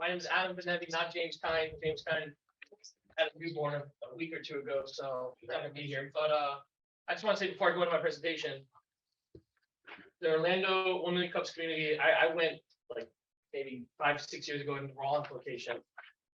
My name is Adam Benevi, not James Kine. James Kine had a newborn a week or two ago, so he's not gonna be here. But I just want to say before I go into my presentation, the Orlando 1 Million Cups community, I went like maybe 5 to 6 years ago in the Rollins location.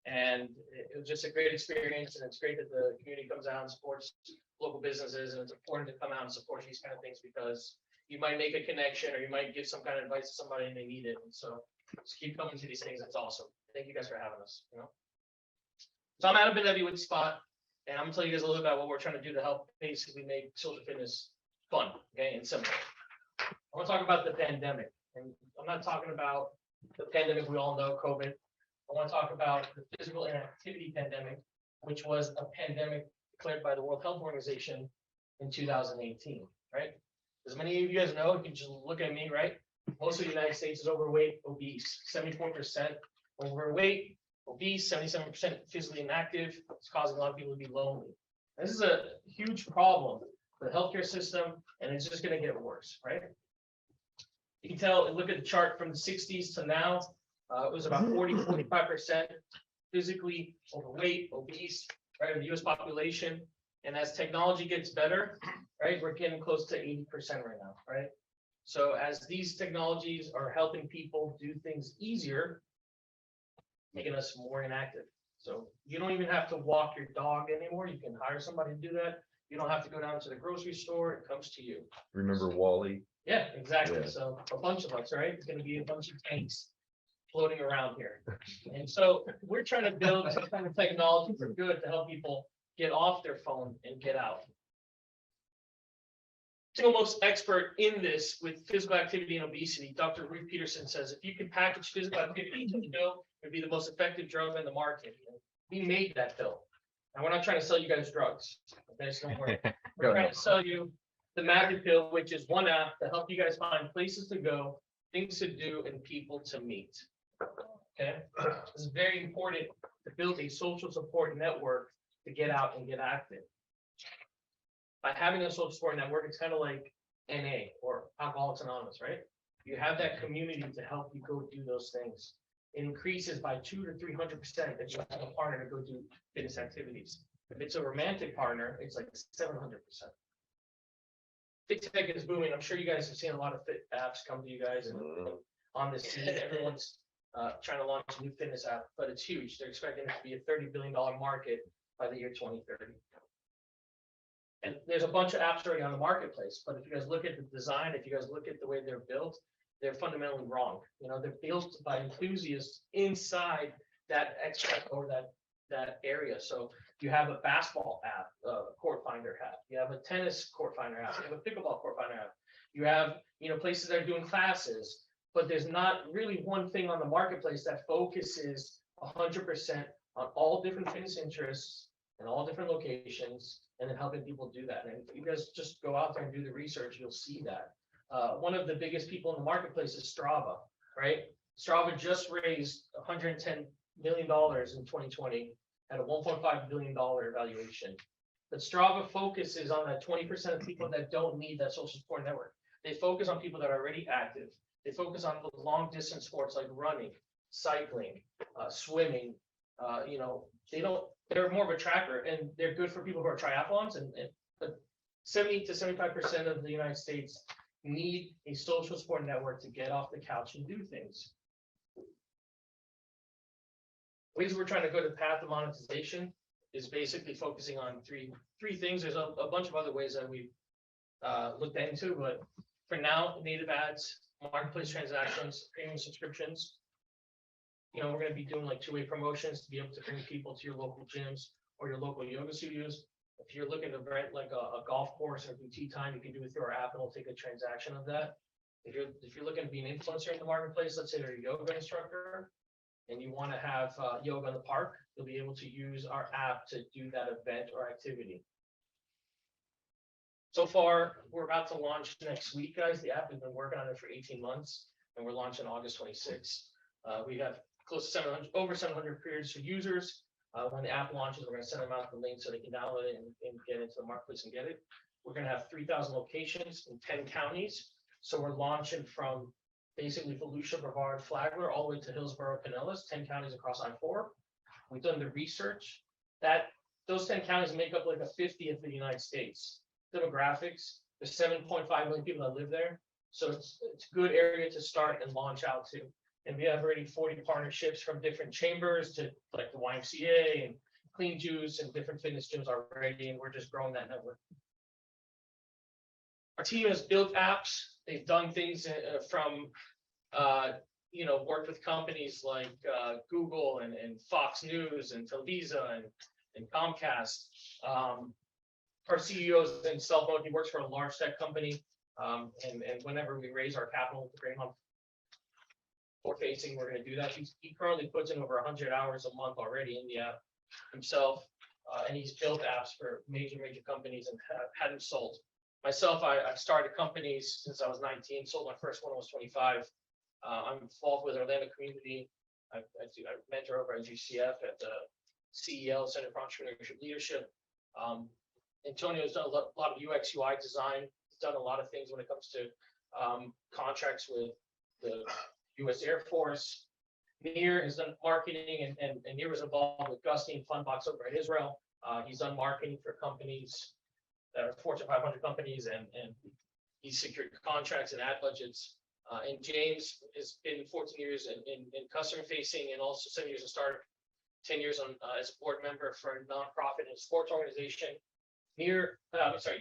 And it was just a great experience, and it's great that the community comes out and supports local businesses, and it's important to come out and support these kind of things because you might make a connection or you might give some kind of advice to somebody and they need it. And so just keep coming to these things. That's awesome. Thank you guys for having us. So I'm Adam Benevi with Spot, and I'm gonna tell you guys a little bit about what we're trying to do to help basically make social fitness fun, okay, and simple. I want to talk about the pandemic, and I'm not talking about the pandemic we all know, COVID. I want to talk about the physical inactivity pandemic, which was a pandemic declared by the World Health Organization in 2018, right? As many of you guys know, you can just look at me, right? Most of the United States is overweight, obese, 74% overweight, obese, 77% physically inactive. It's causing a lot of people to be lonely. This is a huge problem for the healthcare system, and it's just going to get worse, right? You can tell, look at the chart from the 60s to now. It was about 40–45% physically overweight, obese, right, of the US population. And as technology gets better, right, we're getting close to 80% right now, right? So as these technologies are helping people do things easier, making us more inactive. So you don't even have to walk your dog anymore. You can hire somebody to do that. You don't have to go down to the grocery store. It comes to you. Remember Wally? Yeah, exactly. Yeah. So a bunch of us, right? It's going to be a bunch of tanks floating around here. And so we're trying to build some kind of technology for good to help people get off their phone and get out. Single most expert in this with physical activity and obesity, Dr. Ruth Peterson says, if you could package physical activity into a pill, it would be the most effective drug in the market. And we made that pill. And we're not trying to sell you guys drugs. Okay, so don't worry. We're trying to sell you the Magic Pill, which is one app to help you guys find places to go, things to do, and people to meet. Okay, this is very important to build a social support network to get out and get active. By having a social support network, it's kind of like NA or Alcoholics Anonymous, right? You have that community to help you go do those things. It increases by 200 to 300% if you have a partner to go do fitness activities. If it's a romantic partner, it's like 700%. FitTech is booming. I'm sure you guys have seen a lot of fit apps come to you guys and on this scene. Everyone's trying to launch a new fitness app, but it's huge. They're expecting it to be a $30 billion market by the year 2030. And there's a bunch of apps already on the marketplace, but if you guys look at the design, if you guys look at the way they're built, they're fundamentally wrong. They're built by enthusiasts inside that expert or that area. So you have a basketball app, court finder app. You have a tennis court finder app. You have a pickleball court finder app. You have, places that are doing classes, but there's not really one thing on the marketplace that focuses 100% on all different fitness interests and all different locations, and then helping people do that. And if you guys just go out there and do the research, you'll see that. One of the biggest people in the marketplace is Strava, right? Strava just raised $110 million in 2020 at a $1.5 billion valuation. But Strava focuses on that 20% of people that don't need that social support network. They focus on people that are already active. They focus on the long distance sports like running, cycling, swimming. They're more of a tracker, and they're good for people who are triathlons. But 70 to 75% of the United States need a social support network to get off the couch and do things. Ways we're trying to go to the path of monetization is basically focusing on three things. There's a bunch of other ways that we've looked into, but for now, native ads, marketplace transactions, premium subscriptions. We're going to be doing like two-way promotions to be able to bring people to your local gyms or your local yoga studios. If you're looking to rent like a golf course or do tea time, you can do it through our app and we'll take a transaction of that. If you're looking to be an influencer in the marketplace, let's say you're a yoga instructor and you want to have yoga in the park, you'll be able to use our app to do that event or activity. So far, we're about to launch next week, guys. The app, we've been working on it for 18 months and we're launching August 26th. We have close to over 700 periods for users. When the app launches, we're going to send them out the link so they can download it and get into the marketplace and get it. We're going to have 3,000 locations in 10 counties. So we're launching from basically Volusia, Brevard, Flagler, all the way to Hillsborough, Pinellas, 10 counties across I-4. We've done the research that those 10 counties make up like a 50th of the United States. Demographics, there's 7.5 million people that live there. So it's a good area to start and launch out to. And we have already 40 partnerships from different chambers to like the YMCA and Clean Juice and different fitness gyms already, and we're just growing that network. Our team has built apps. They've done things from, worked with companies like Google and Fox News and Televisa and Comcast. Our CEO is in stealth mode. He works for a large tech company. And whenever we raise our capital to bring on forward facing, we're going to do that. He currently puts in over 100 hours a month already in the app himself. And he's built apps for major companies and had them sold. Myself, I've started companies since I was 19, sold my first one when I was 25. I'm involved with Orlando community. I mentor over at GCF at the CEL, Center for Entrepreneurship Leadership. Antonio's done a lot of UX, UI design. He's done a lot of things when it comes to contracts with the U.S. Air Force. Nir has done marketing, and Nir was involved with Gusty and Fundbox over in Israel. He's done marketing for companies that are Fortune 500 companies, and he's secured contracts and ad budgets. And James has been 14 years in customer facing, and also 7 years in startup, 10 years on as a board member for a nonprofit and sports organization.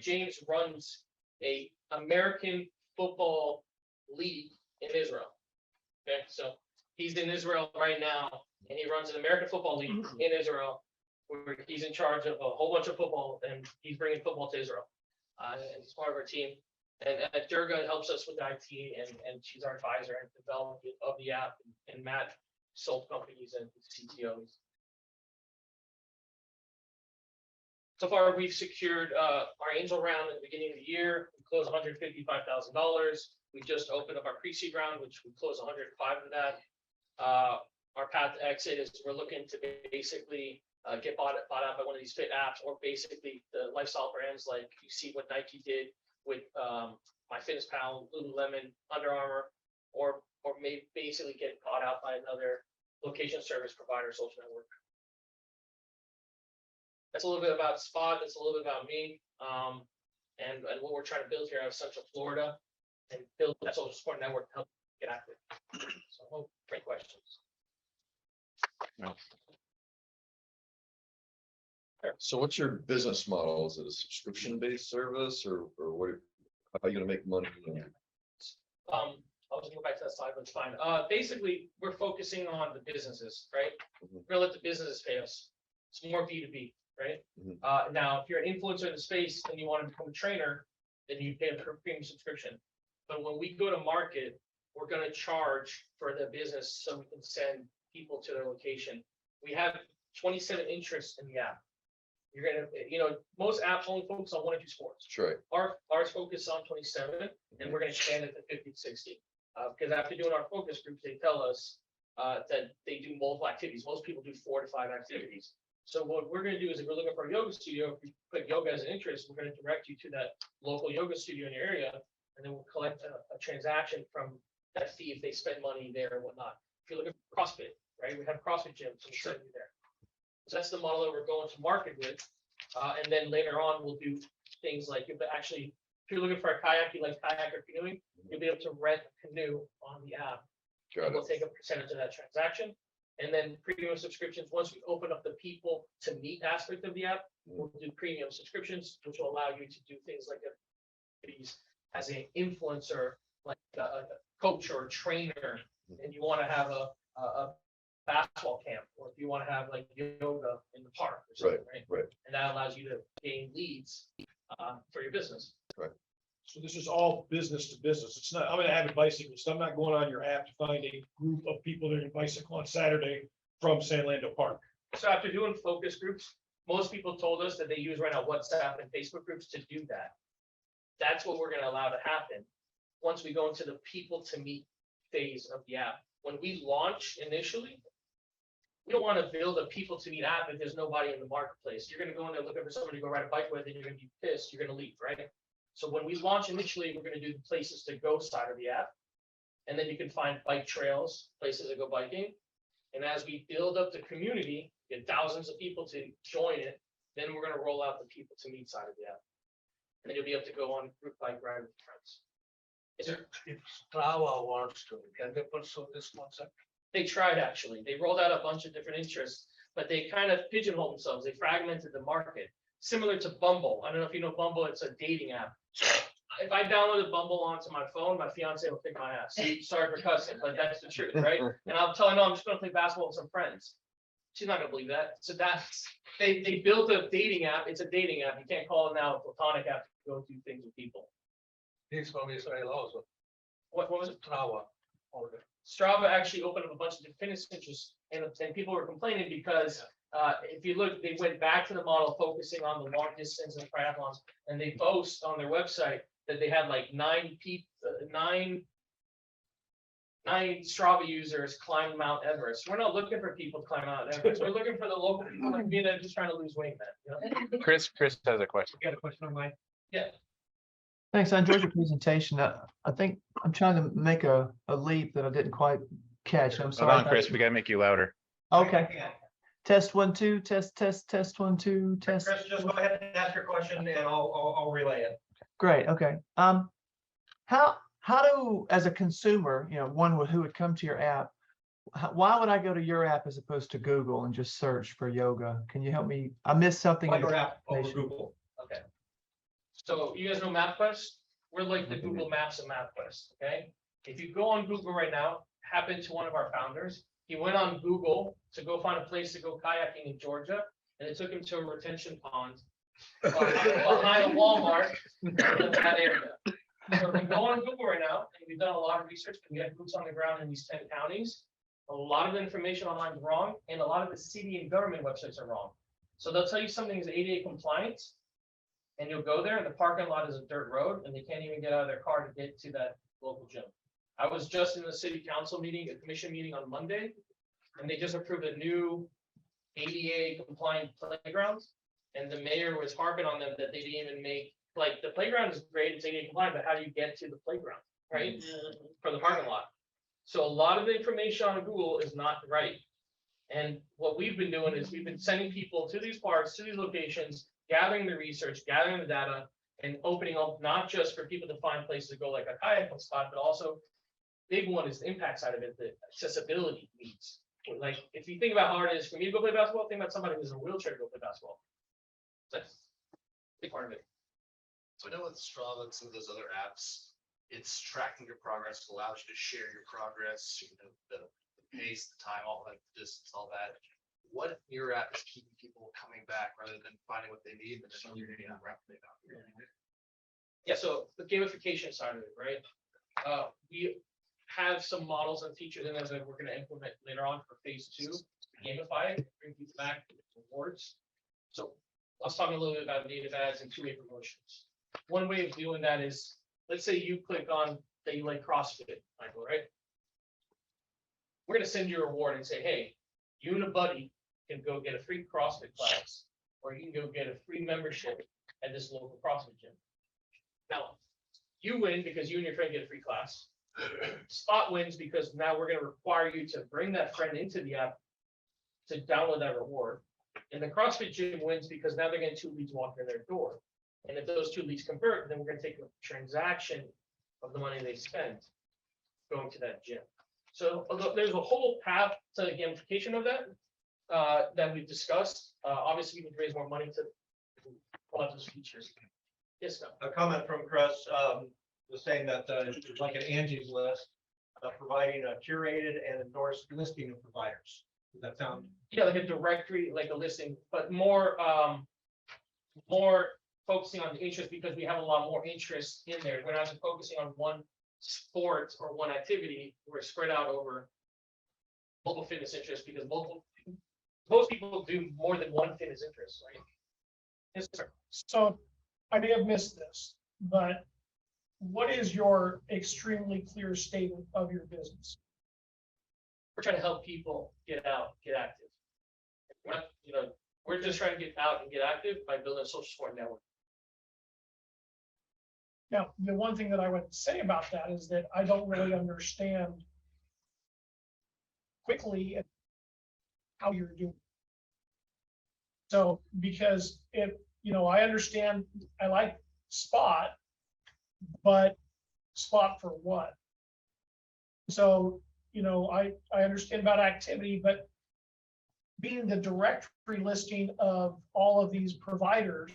James runs a American football league in Israel. Okay, so he's in Israel right now, and he runs an American football league in Israel, where he's in charge of a whole bunch of football, and he's bringing football to Israel. And he's part of our team. And Durga helps us with IT, and she's our advisor and development of the app. And Matt sold companies and CTOs. So far, we've secured our angel round at the beginning of the year. We closed $155,000. We just opened up our pre-seed round, which we closed 105 of that. Our path to exit is we're looking to basically get bought out by one of these fit apps, or basically the lifestyle brands like you see what Nike did with MyFitnessPal, Lululemon, Under Armour, or maybe basically get bought out by another location service provider, social network. That's a little bit about Spot. That's a little bit about me, and what we're trying to build here out of Central Florida, and build that social support network to help get active. So, I hope great questions. So what's your business model? Is it a subscription-based service, or what? How are you going to make money? I was going to go back to that slide, but it's fine. Basically, we're focusing on the businesses, right? Mhm. We're gonna let the businesses pay us. It's more B2B, right? Mhm. Now, if you're an influencer in the space and you want to become a trainer, then you pay a premium subscription. But when we go to market, we're going to charge for the business so we can send people to their location. We have 27 interests in the app. You're gonna, most apps only focus on 1 or 2 sports. That's right. Ours focus on 27, and we're gonna expand it to 50 to 60. Because after doing our focus groups, they tell us that they do multiple activities. Most people do 4 to 5 activities. So what we're gonna do is, if we're looking for a yoga studio, if you put yoga as an interest, we're gonna direct you to that local yoga studio in your area, and then we'll collect a transaction from that fee if they spend money there or whatnot. If you're looking for CrossFit, right? We have CrossFit gyms, so we'll send you there. So that's the model that we're going to market with. And then later on, we'll do things like, if you're looking for a kayak, you like kayak or canoeing, you'll be able to rent a canoe on the app. Got We'll it. take a percentage of that transaction. And then premium subscriptions, once we open up the people to meet aspect of the app, we'll do premium subscriptions, which will allow you to do things like as an influencer, like a coach or a trainer, and you want to have a basketball camp, or if you want to have like yoga in the park or something, right? And that allows you to gain leads for your business. So this is all business to business. It's not, I'm an avid bicyclist. I'm not going on your app to find a group of people that are bicycle on Saturday from San Lando Park. So after doing focus groups, most people told us that they use right now WhatsApp and Facebook groups to do that. That's what we're going to allow to happen once we go into the people to meet phase of the app. When we launch initially, we don't want to build a people to meet app if there's nobody in the marketplace. You're going to go in there looking for somebody to go ride a bike with, and you're going to be pissed. You're going to leave, right? So when we launch initially, we're going to do the places to go side of the app. And then you can find bike trails, places to go biking. And as we build up the community, get thousands of people to join it, then we're gonna roll out the people to meet side of the app. And then you'll be able to go on group bike ride with friends. Is there, If Strava wants to, can they pursue this concept? they tried actually, they rolled out a bunch of different interests, but they kind of pigeonholed themselves, they fragmented the market. Similar to Bumble, I don't know if you know Bumble, it's a dating app. If I downloaded Bumble onto my phone, my fiance will kick my ass, sorry for cussing, but that's the truth, right? And I'll tell her, no, I'm just gonna play basketball with some friends. She's not gonna believe that, so that's, they built a dating app, it's a dating app, you can't call it now a platonic app to go do things with people. He's from Israel also, What was it? Strava. Okay. Strava actually opened up a bunch of different fitness interests, and people were complaining because if you look, they went back to the model focusing on the long distance and triathlons, and they boast on their website that they had like nine Strava users climb Mount Everest. We're not looking for people to climb Mount Everest. We're looking for the local people like me that are just trying to lose weight, man. You know? Chris has a question. Got a question on mine? Yeah. Thanks. I enjoyed your presentation. I think I'm trying to make a leap that I didn't quite catch. I'm Hold sorry. on, Chris, we gotta make you louder. Okay. Test 1, 2, test 1, 2, test. Chris, just go ahead and ask your question and I'll relay it. Great. Okay. How do, as a consumer, one who would come to your app, why would I go to your app as opposed to Google and just search for yoga? Can you help me? I missed something. in the Your app over presentation. Google. Okay. So you guys know MapQuest? We're like the Google Maps of MapQuest, okay? If you go on Google right now, happened to one of our founders, he went on Google to go find a place to go kayaking in Georgia, and it took him to a retention pond behind a Walmart in that area. So if you go on Google right now, and we've done a lot of research, we have boots on the ground in these 10 counties. A lot of the information online is wrong, and a lot of the city and government websites are wrong. So they'll tell you something is ADA compliant, and you'll go there and the parking lot is a dirt road and they can't even get out of their car to get to that local gym. I was just in the city council meeting, a commission meeting on Monday, and they just approved a new ADA compliant playground. And the mayor was harping on them that they didn't even make, like, the playground is great, it's ADA compliant, but how do you get to the playground, right? From the parking lot. So a lot of the information on Google is not right. And what we've been doing is we've been sending people to these parks, to these locations, gathering the research, gathering the data, and opening up not just for people to find places to go like a kayaking spot, but also big one is the impact side of it, the accessibility needs. Like, if you think about how hard it is for me to go play basketball, think about somebody who's in a wheelchair to go play basketball. That's a big part of it. So I know with Strava and some of those other apps, it's tracking your progress, allows you to share your progress, the pace, the time, all that, distance, all that. What if your app is keeping people coming back rather than finding what they need, and then you're getting out rapidly about? Yeah, so the gamification side of it, right? We have some models and features in there that we're gonna implement later on for phase 2, gamify it, bring people back to rewards. So let's talk a little bit about native ads and two-way promotions. One way of doing that is, let's say you click on that you like CrossFit, Michael, right? We're gonna send you a reward and say, hey, you and a buddy can go get a free CrossFit class, or you can go get a free membership at this local CrossFit gym. Now, you win because you and your friend get a free class. Spot wins because now we're gonna require you to bring that friend into the app to download that reward. And the CrossFit gym wins because now they're getting 2 leads walking in their door. And if those 2 leads convert, then we're gonna take a transaction of the money they spend going to that gym. So there's a whole path to the gamification of that that we've discussed. Obviously, we need to raise more money to pull out those features. Yes, no. A comment from Chris, was saying that, it's like an Angie's List, providing a curated and endorsed listing of providers. Does that sound? Yeah, like a directory, like a listing, but more focusing on the interest because we have a lot more interest in there. We're not just focusing on one sport or one activity. We're spread out over multiple fitness interests because most people do more than one fitness interest, right? Yes, sir. So I may have missed this, but what is your extremely clear statement of your business? We're trying to help people get out, get active. We're not, we're just trying to get out and get active by building a social support network. Now, the one thing that I would say about that is that I don't really understand quickly how you're doing. So, because if, I understand, I like Spot, but Spot for what? So, I understand about activity, but being the directory listing of all of these providers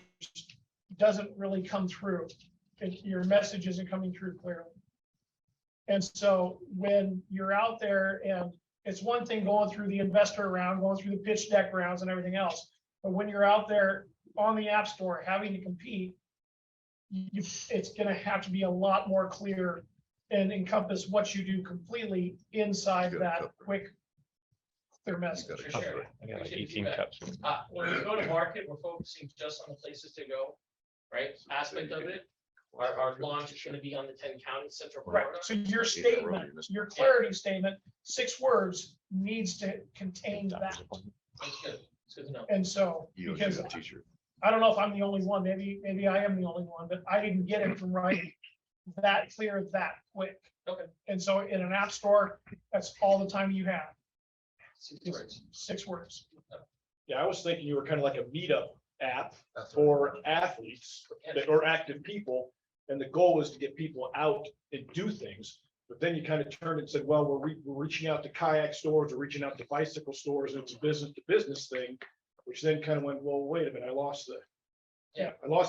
doesn't really come through. Your message isn't coming through clearly. And so when you're out there, and it's one thing going through the investor round, going through the pitch deck rounds and everything else, but when you're out there on the App Store having to compete, it's going to have to be a lot more clear and encompass what you do completely inside You gotta that cover. quick, clear message. gotta For cover sure. it. I got like Appreciate 18 that. cups. When we go to market, we're focusing just on the places to go, right? Aspect of it. Our launch is gonna be on the 10 counties, Central Right, Florida. so your Might be that road statement, you missed. your clarity statement, 6 words needs to contain that. That's good. It's good to know. And so, You don't because need a t-shirt. I don't know if I'm the only one, maybe I am the only one, but I didn't get it from writing that clear, that quick. Okay. And so in an app store, that's all the time you have, 6 words. 6 words. Yeah, I was thinking you were kind of like a meetup app That's for athletes or active people. And the goal was to get people out and do things. But then you kind of turned and said, well, we're reaching out to kayak stores, we're reaching out to bicycle stores, and it's a business to business thing, which then kind of went, well, wait a minute, I lost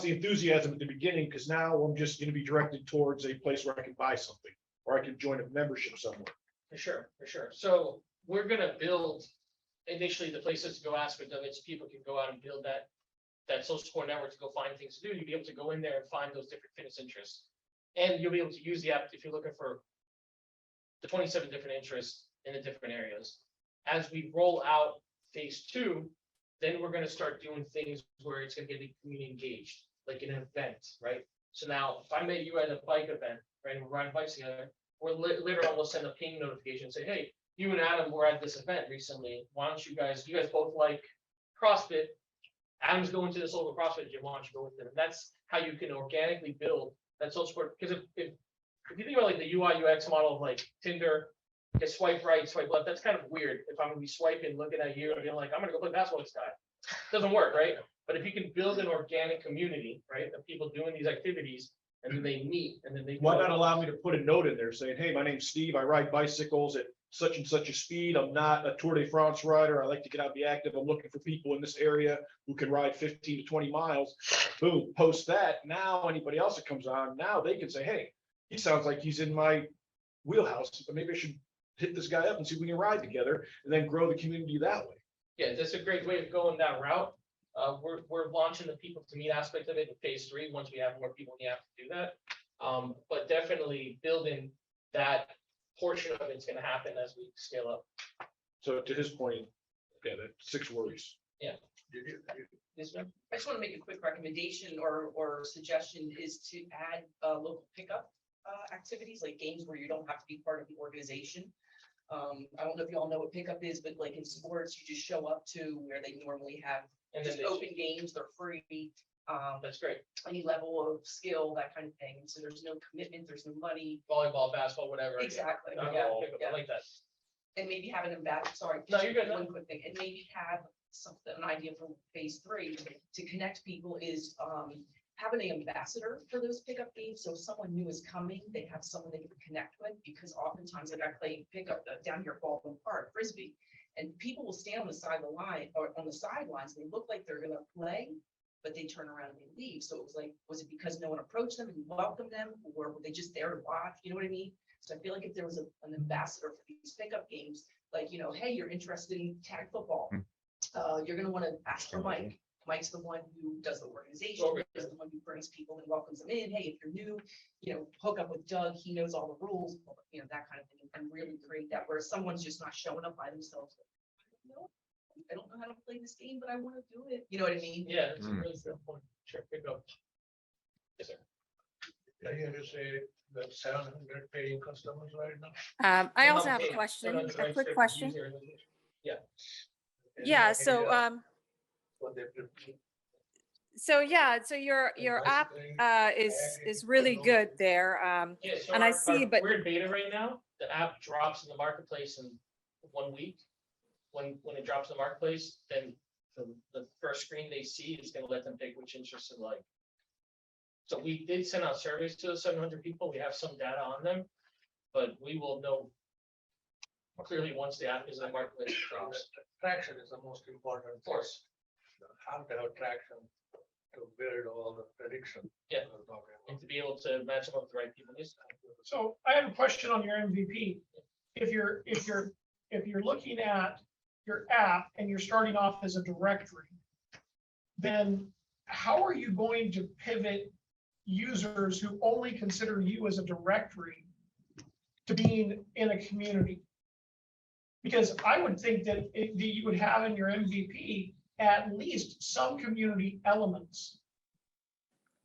the enthusiasm at the beginning, because now I'm just going to be directed towards a place where I can buy something, or I can join a membership somewhere. For sure, for sure. So we're gonna build initially the places to go aspect of it, so people can go out and build that social support network to go find things to do. You'll be able to go in there and find those different fitness interests. And you'll be able to use the app if you're looking for the 27 different interests in the different areas. As we roll out phase 2, then we're gonna start doing things where it's gonna get the community engaged, like an event, right? So now, if I met you at a bike event, right, and we're riding bikes together, we're literally almost send a ping notification and say, hey, you and Adam were at this event recently. Why don't you guys both like CrossFit. Adam's going to this local CrossFit gym. Why don't you go with him? And that's how you can organically build that social support. Because if you think about like the UI UX model of like Tinder, you swipe right, swipe left, that's kind of weird. If I'm gonna be swiping, looking at you and being like, I'm gonna go play basketball with this guy. Doesn't work, right? But if you can build an organic community, right, of people doing these activities, and then they meet, and then they. Why not allow me to put a note in there saying, hey, my name's Steve, I ride bicycles at such and such a speed, I'm not a Tour de France rider, I like to get out and be active, I'm looking for people in this area who can ride 15 to 20 miles. Boom, post that, now anybody else that comes on, now they can say, hey, he sounds like he's in my wheelhouse, but maybe I should hit this guy up and see if we can ride together, and then grow the community that way. Yeah, that's a great way of going that route. We're launching the people to meet aspect of it in phase 3, once we have more people in the app to do that. But definitely building that portion of it's gonna happen as we scale up. So to his point, yeah, that 6 words. Yes, ma'am? I just want to make a quick recommendation or suggestion is to add local pickup activities, like games where you don't have to be part of the organization. I don't know if you all know what pickup is, but like in sports, you just show up to where they normally have And then just they, open games, they're free. that's great. Any level of skill, that kind of thing. So there's no commitment, there's no money. Volleyball, basketball, whatever. Exactly. I Yeah, I like that. and maybe have an ambassador, sorry. No, you're good. One quick thing, and maybe have something, an idea for phase 3 to connect people is, having an ambassador for those pickup games. So if someone new is coming, they have someone they can connect with, because oftentimes like I play pickup down here at Baldwin Park, Frisbee, and people will stand on the side of the line or on the sidelines, they look like they're gonna play, but they turn around and they leave. So it was like, was it because no one approached them and welcomed them, or were they just there to watch? You know what I mean? So I feel like if there was an ambassador for these pickup games, like, hey, you're interested in tag football. You're gonna want to ask for Mike. Mike's the one who does the organization, is the one who brings people and welcomes them in. Hey, if you're new, hook up with Doug. He knows all the rules, that kind of thing, and really create that where someone's just not showing up by themselves. I don't know how to play this game, but I want to do it. You know what I mean? Yeah, that's a really good point. Sure, pick up. Yes, sir. I hear you say that 700 paying customers right now. I also have a question, a quick question. Yeah. Yeah, so, What they prefer. So yeah, so your app is really good there. Yeah, so And I see, but we're in beta right now. The app drops in the marketplace in 1 week. When it drops in the marketplace, then the first screen they see is gonna let them pick which interest they like. So we did send out surveys to the 700 people. We have some data on them, but we will know clearly once the app is in the marketplace. It drops. Traction is the most important. Of course. Have to have traction to build all the prediction. Yeah. And to be able to match them up with the right people. So I have a question on your MVP. If you're looking at your app and you're starting off as a directory, then how are you going to pivot users who only consider you as a directory to being in a community? Because I would think that you would have in your MVP at least some community elements.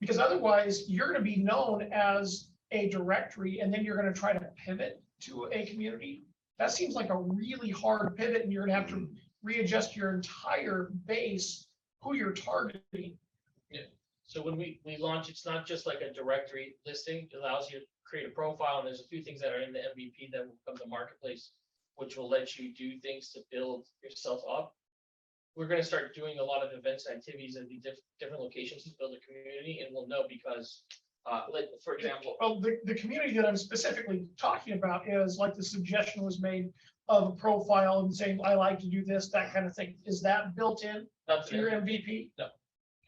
Because otherwise you're going to be known as a directory and then you're going to try to pivot to a community. That seems like a really hard pivot and you're going to have to readjust your entire base, who you're targeting. Yeah. So when we launch, it's not just like a directory listing. It allows you to create a profile, and there's a few things that are in the MVP that will come to marketplace, which will let you do things to build yourself up. We're going to start doing a lot of events and activities at the different locations to build a community, and we'll know because, like for example, Well, the community that I'm specifically talking about is like the suggestion was made of a profile and saying, I like to do this, that kind of thing. Is that built in not to your MVP? No.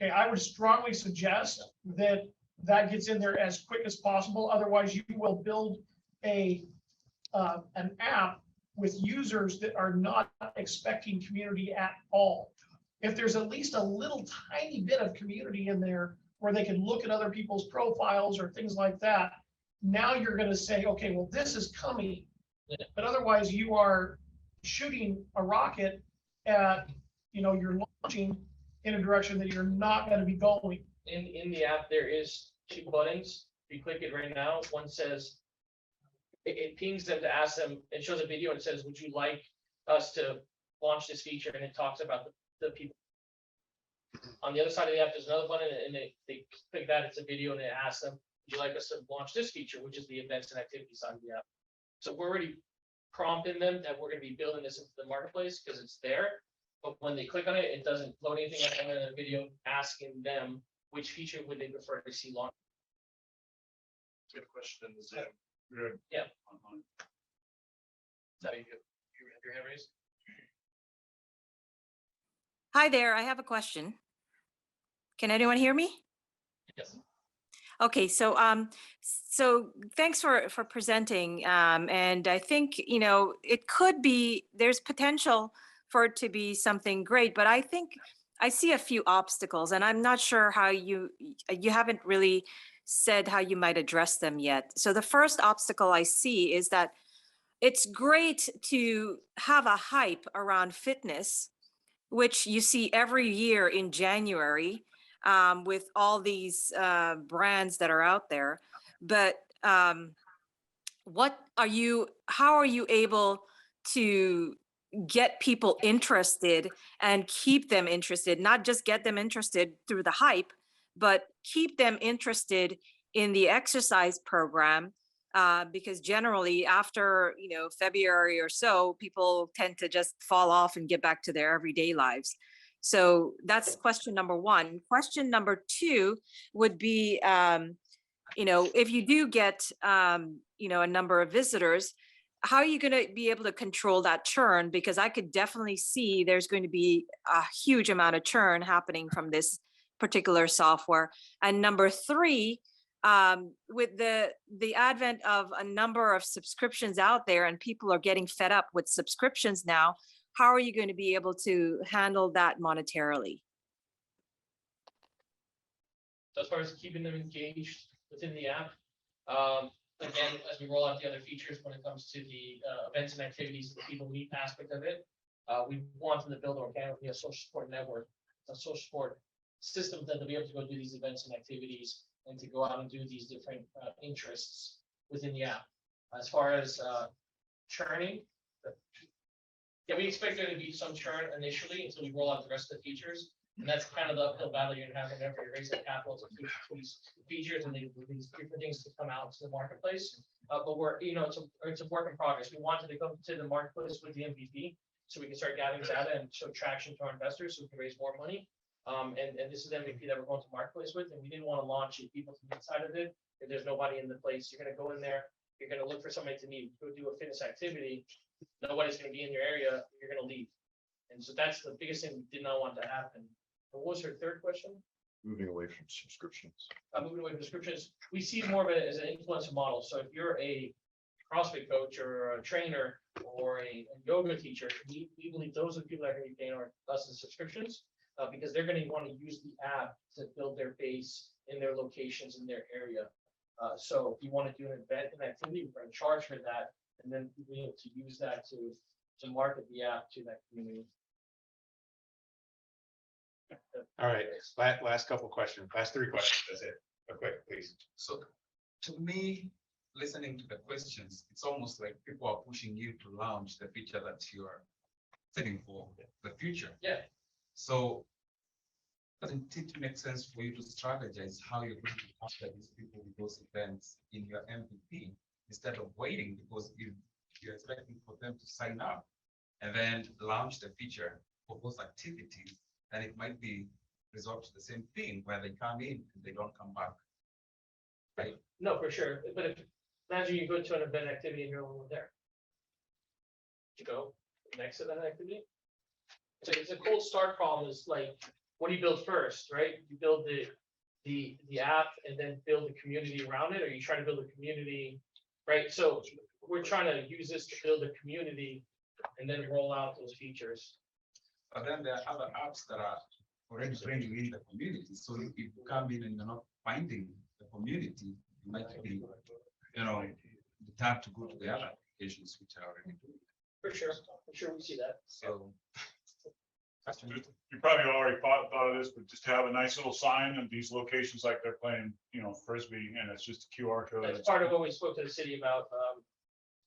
Okay, I would strongly suggest that that gets in there as quick as possible. Otherwise, you will build an app with users that are not expecting community at all. If there's at least a little tiny bit of community in there where they can look at other people's profiles or things like that, now you're going to say, okay, well, this is coming. Yeah. But otherwise you are shooting a rocket at, you're launching in a direction that you're not going to be going. in the app, there is 2 buttons. If you click it right now, one says, it pings them to ask them, it shows a video and it says, would you like us to launch this feature? And it talks about the people. On the other side of the app, there's another button and they click that, it's a video and it asks them, would you like us to launch this feature, which is the events and activities side of the app. So we're already prompting them that we're going to be building this into the marketplace because it's there. But when they click on it, it doesn't load anything up in the video asking them which feature would they prefer to see launched. Good question in the Zoom. Good. Yeah. So you have your hand raised? Hi there, I have a question. Can anyone hear me? Yes. Okay, so so thanks for presenting. And I think, it could be, there's potential for it to be something great, but I think I see a few obstacles and I'm not sure how you haven't really said how you might address them yet. So the first obstacle I see is that it's great to have a hype around fitness, which you see every year in January with all these brands that are out there. But how are you able to get people interested and keep them interested, not just get them interested through the hype, but keep them interested in the exercise program? Because generally after, February or so, people tend to just fall off and get back to their everyday lives. So that's question number one. Question number two would be, if you do get, a number of visitors, how are you going to be able to control that churn? Because I could definitely see there's going to be a huge amount of churn happening from this particular software. And number three, with the advent of a number of subscriptions out there and people are getting fed up with subscriptions now, how are you going to be able to handle that monetarily? So as far as keeping them engaged within the app, again, as we roll out the other features when it comes to the events and activities, the people meet aspect of it, we want them to build organically a social support network, a social support system that they'll be able to go do these events and activities and to go out and do these different interests within the app. As far as churning, yeah, we expect there to be some churn initially until we roll out the rest of the features. And that's kind of the uphill battle you're gonna have whenever you're raising capital to keep these features and these different things to come out to the marketplace. But we're, it's a work in progress. We wanted to come to the marketplace with the MVP, so we can start gathering data and show traction to our investors, so we can raise more money. And this is the MVP that we're going to marketplace with, and we didn't want to launch people to the inside of it. If there's nobody in the place, you're gonna go in there, you're gonna look for somebody to meet, go do a fitness activity. Nobody's gonna be in your area, you're gonna leave. And so that's the biggest thing we did not want to happen. And what was her third question? Moving away from subscriptions. Moving away from descriptions, we see more of it as an influencer model. So if you're a CrossFit coach or a trainer or a yoga teacher, we believe those are the people that are gonna be paying us in subscriptions. Because they're gonna want to use the app to build their base in their locations in their area. So if you want to do an event and activity, we're gonna charge for that, and then be able to use that to market the app to that community. All right, last couple questions, last 3 questions, that's it. Real quick, please. So to me, listening to the questions, it's almost like people are pushing you to launch the feature that you are setting for the future. Yeah. So doesn't it make sense for you to strategize how you're going to capture these people with those events in your MVP instead of waiting, because if you're expecting for them to sign up and then launch the feature for those activities, then it might be resort to the same thing where they come in and they don't come back. Right? No, for sure. But if, imagine you go to an event activity and you're the only one there. You go next to that activity. So it's a cold start problem is like, what do you build first, right? You build the app and then build the community around it, or you try to build a community, right? So we're trying to use this to build a community and then roll out those features. But then there are other apps that are already training in the community. So if you come in and you're not finding the community, you might be, the time to go to the other applications which are already doing. For sure, we see that. So. You probably already thought of this, but just to have a nice little sign of these locations like they're playing, Frisbee, and it's just a QR code. That's part of what we spoke to the city about,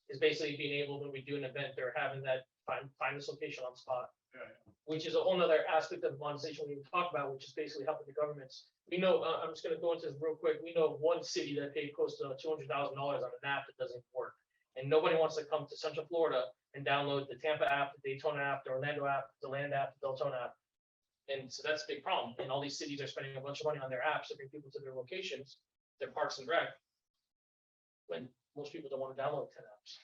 is basically being able, when we do an event, they're having that find this location on spot. Yeah. Which is a whole nother aspect of monetization we didn't talk about, which is basically helping the governments. We know, I'm just gonna go into this real quick. We know of one city that paid close to $200,000 on an app that doesn't work. And nobody wants to come to Central Florida and download the Tampa app, the Daytona app, the Orlando app, the Land app, the Deltona app. And so that's a big problem. And all these cities are spending a bunch of money on their apps to bring people to their locations, their parks and rec, when most people don't want to download 10 apps.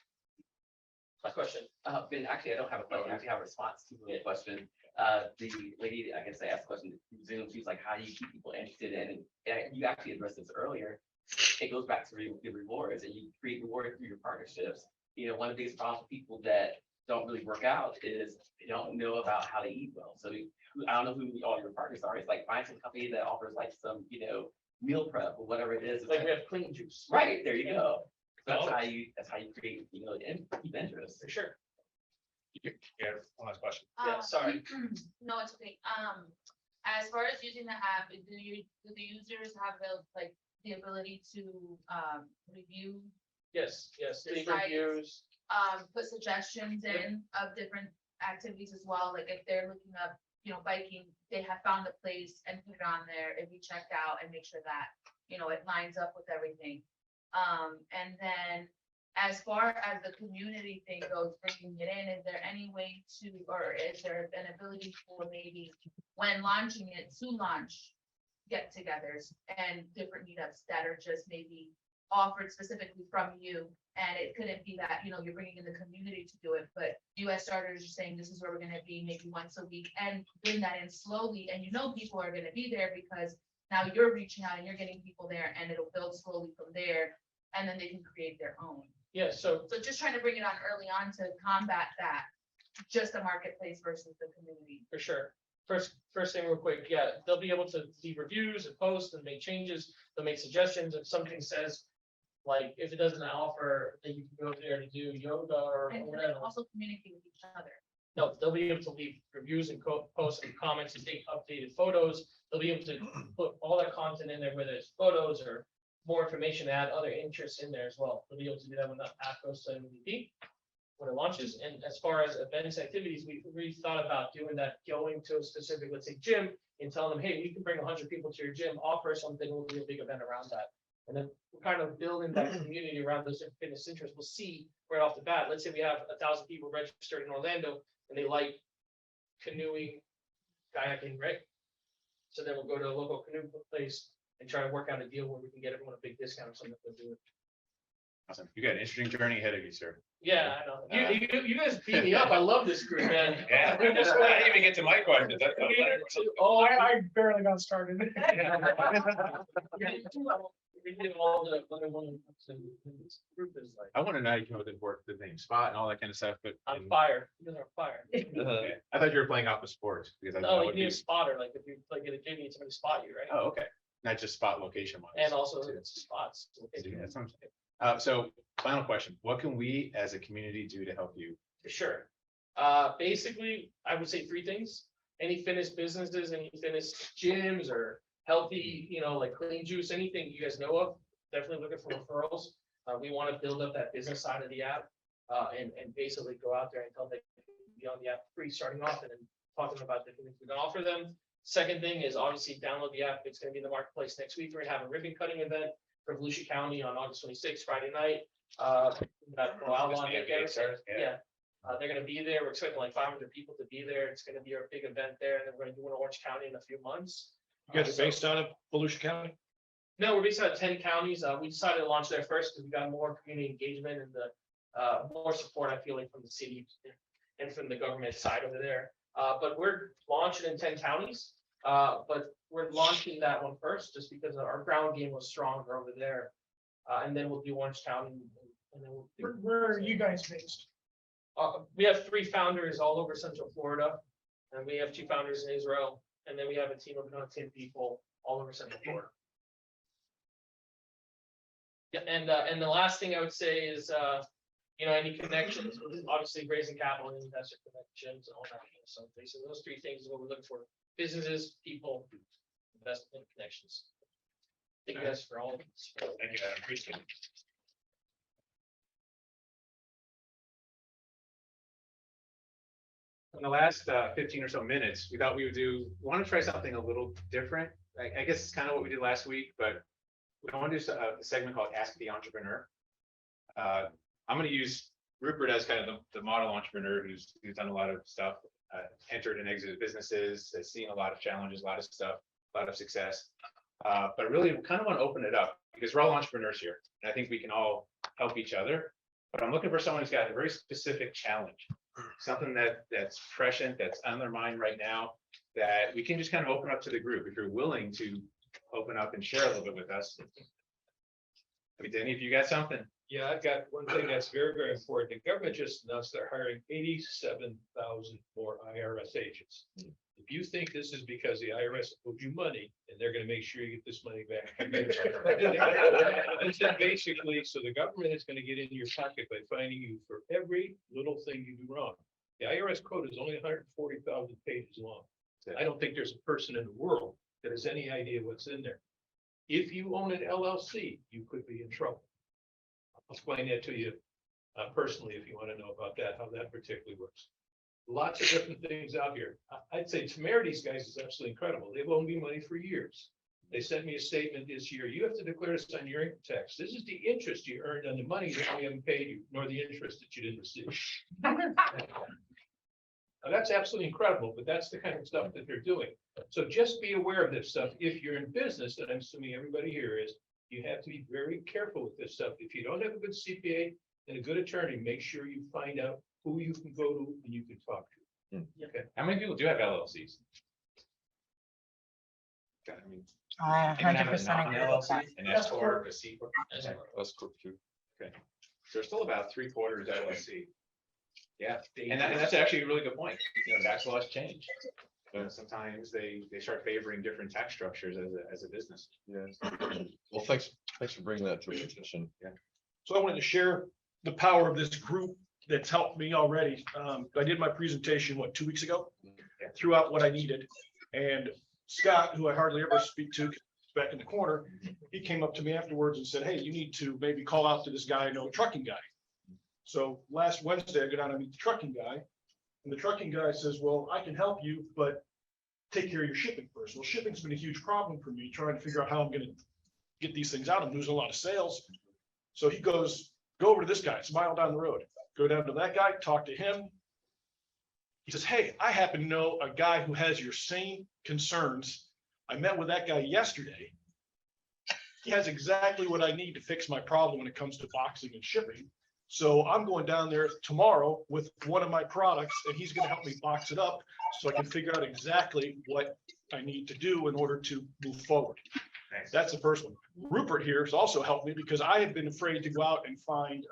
My question. Ben, actually, I don't have a question. I actually have a response to the question. The lady, I guess I asked the question through Zoom. She's like, how do you keep people interested in? And you actually addressed this earlier. It goes back to the rewards, and you create rewards through your partnerships. One of the biggest problems with people that don't really work out is they don't know about how to eat well. So I don't know who all your partners are. It's like find some company that offers like some, meal prep or whatever it is. Like we have Clean Juice. Right, there you go. That's how you create, and keep interest. For sure. Yeah, one last question. Yeah, sorry. No, it's okay. As far as using the app, do the users have the ability to review, Yes, leave Decide. reviews. put suggestions in of different activities as well? Like if they're looking up, biking, they have found a place and put it on there and we checked out and make sure that, it lines up with everything. And then as far as the community thing goes, bringing it in, is there any way to, or is there an ability for maybe when launching it to launch get-togethers and different meetups that are just maybe offered specifically from you? And it couldn't be that, you're bringing in the community to do it, but US starters are saying this is where we're gonna be maybe once a week, and bring that in slowly, and people are gonna be there because now you're reaching out and you're getting people there, and it'll build slowly from there, and then they can create their own. Yeah, so So just trying to bring it on early on to combat that, just the marketplace versus the community. for sure. First thing real quick, yeah, they'll be able to leave reviews and post and make changes. They'll make suggestions. If something says, like, if it doesn't offer that you can go there to do yoga or And can they whatever. also communicate with each other? No, they'll be able to leave reviews and posts and comments and take updated photos. They'll be able to put all that content in there, whether it's photos or more information, add other interests in there as well. They'll be able to do that when the app goes to MVP. when it launches. And as far as events, activities, we really thought about doing that, going to a specific, let's say, gym and telling them, hey, we can bring 100 people to your gym, offer something, we'll do a big event around that. And then we're kind of building that community around those different fitness interests. We'll see right off the bat. Let's say we have 1,000 people registered in Orlando and they like canoeing, kayaking, right? So then we'll go to a local canoe place and try to work out a deal where we can get everyone a big discount or something to do it. Awesome. You got an interesting journey ahead of you, sir. Yeah, I know. You guys beat me up. I love this group, man. Yeah, I didn't even get to my question. Oh, I barely got started. We did all the other ones. This group is like, I want to know how you came up with the name Spot and all that kind of stuff, but. on fire. You guys are on fire. Okay. I thought you were playing off the sports because I No, thought you would need be. a spotter, like if you like get a gym, you need somebody to spot you, right? Oh, okay. Not just spot location wise. And also it's spots. Yeah, that sounds good. So final question, what can we as a community do to help you? For sure. Basically, I would say 3 things. Any fitness businesses, any fitness gyms or healthy, like clean juice, anything you guys know of, definitely looking for referrals. We want to build up that business side of the app and basically go out there and tell them they can be on the app free starting off and then talking about the things we can offer them. Second thing is obviously download the app. It's going to be in the marketplace next week. We're going to have a ribbon cutting event for Volusia County on August 26th, Friday night. Yeah. They're gonna be there. We're expecting like 500 people to be there. It's gonna be our big event there, and then we're gonna do one in Orange County in a few months. You guys are based out of Volusia County? No, we're based out of 10 counties. We decided to launch there first because we got more community engagement and the more support, I feel like, from the city and from the government side over there. But we're launching in 10 counties. But we're launching that one first just because our ground game was stronger over there. And then we'll do Orange County. And then we'll do, Where are you guys based? we have 3 founders all over Central Florida, and we have 2 founders in Israel, and then we have a team of about 10 people all over Central Florida. Yeah, and the last thing I would say is, any connections, obviously raising capital and investor connections and all that kind of stuff. So those 3 things is what we're looking for: businesses, people, investment connections. Thank you guys for all of this. Thank you, Adam. Appreciate it. In the last 15 or so minutes, we thought we want to try something a little different. I guess it's kind of what we did last week, but we want to do a segment called Ask the Entrepreneur. I'm going to use Rupert as kind of the model entrepreneur who's done a lot of stuff, entered and exited businesses, has seen a lot of challenges, a lot of stuff, a lot of success. But really, we kind of want to open it up because we're all entrepreneurs here, and I think we can all help each other. But I'm looking for someone who's got a very specific challenge, something that's prescient, that's on their mind right now, that we can just kind of open up to the group. If you're willing to open up and share a little bit with us. I mean, Danny, if you got something. Yeah, I've got one thing that's very, very important. The government just announced they're hiring 87,000 more IRS agents. If you think this is because the IRS owed you money and they're gonna make sure you get this money back. It's just basically, so the government is gonna get into your pocket by finding you for every little thing you do wrong. The IRS code is only 140,000 pages long. I don't think there's a person in the world that has any idea what's in there. If you own an LLC, you could be in trouble. I'll explain that to you personally if you want to know about that, how that particularly works. Lots of different things out here. I'd say Temerity's guys is absolutely incredible. They've owed me money for years. They sent me a statement this year. You have to declare this on your income tax. This is the interest you earned on the money that we haven't paid you, nor the interest that you didn't receive. Now, that's absolutely incredible, but that's the kind of stuff that they're doing. So just be aware of this stuff. If you're in business, and I'm assuming everybody here is, you have to be very careful with this stuff. If you don't have a good CPA and a good attorney, make sure you find out who you can go to and you can talk to. Okay. How many people do have LLCs? Okay, I mean, I anyone have a 100% agree with non-LLC, that. an S corp, a C corp? That's cool too. Okay, so there's still about 3/4 LLC. Yeah, and that's actually a really good point. Tax laws change. Sometimes they start favoring different tax structures as a business. Yeah. Well, thanks for bringing that to our attention. Yeah. So I wanted to share the power of this group that's helped me already. I did my presentation, 2 weeks ago? Yeah. Threw out what I needed. And Scott, who I hardly ever speak to, back in the corner, he came up to me afterwards and said, hey, you need to maybe call out to this guy, I know, a trucking guy. So last Wednesday, I go down and meet the trucking guy. And the trucking guy says, well, I can help you, but take care of your shipping first. Well, shipping's been a huge problem for me, trying to figure out how I'm gonna get these things out. I'm losing a lot of sales. So he goes, go over to this guy, it's a mile down the road. Go down to that guy, talk to him. He says, hey, I happen to know a guy who has your same concerns. I met with that guy yesterday. He has exactly what I need to fix my problem when it comes to boxing and shipping. So I'm going down there tomorrow with one of my products and he's gonna help me box it up so I can figure out exactly what I need to do in order to move forward. Nice. That's the first one. Rupert here has also helped me because I have been afraid to go out and find